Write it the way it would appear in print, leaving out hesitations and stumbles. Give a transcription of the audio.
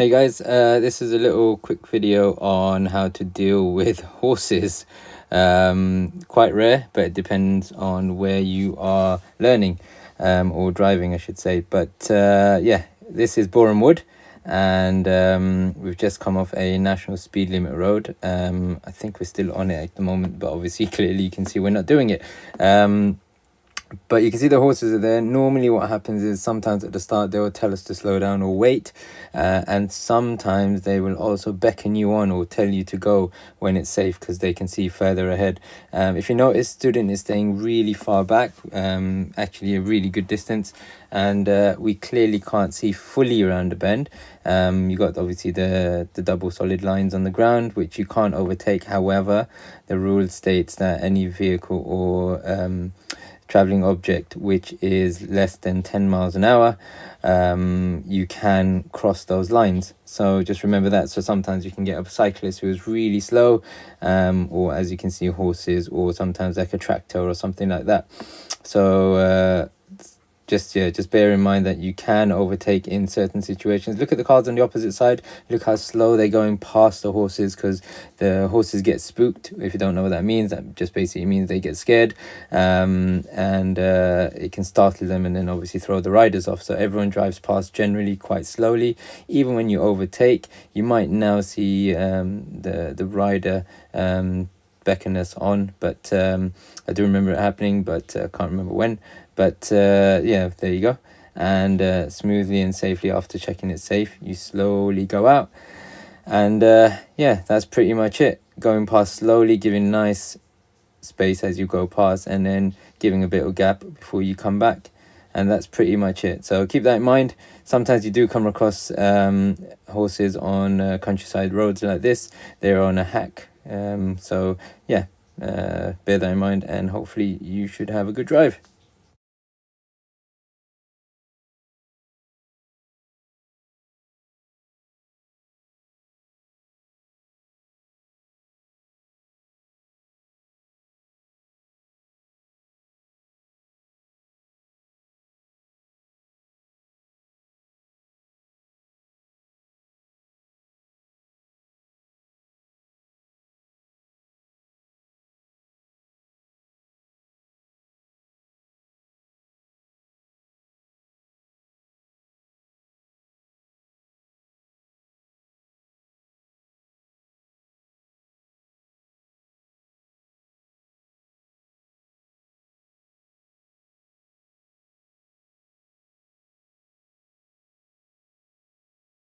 Hey guys, this is a little quick video on how to deal with horses. Quite rare, but it depends on where you are learning or driving, I should say. But yeah, this is BOREHAMWOOD, and we've just come off a national speed limit road. I think we're still on it at the moment, but obviously clearly you can see we're not doing it. But you can see the horses are there. Normally what happens is sometimes at the start they will tell us to slow down or wait, and sometimes they will also beckon you on or tell you to go when it's safe because they can see further ahead. If you notice, student is staying really far back, actually a really good distance, and we clearly can't see fully around the bend. You got obviously the double solid lines on the ground which you can't overtake. However, the rule states that any vehicle or traveling object which is less than 10 miles an hour, you can cross those lines. So just remember that. So sometimes you can get a cyclist who is really slow, or as you can see, horses, or sometimes like a tractor or something like that. So just bear in mind that you can overtake in certain situations. Look at the cars on the opposite side. Look how slow they're going past the horses, because the horses get spooked. If you don't know what that means, that just basically means they get scared, and it can startle them and then obviously throw the riders off. So everyone drives past generally quite slowly. Even when you overtake, you might now see the rider beckon us on, but I do remember it happening, but I can't remember when. But yeah, there you go. And smoothly and safely, after checking it's safe, you slowly go out. And yeah, that's pretty much it. Going past slowly, giving nice space as you go past, and then giving a bit of gap before you come back. And that's pretty much it. So keep that in mind. Sometimes you do come across horses on countryside roads like this. They're on a hack. So yeah, bear that in mind, and hopefully you should have a good drive.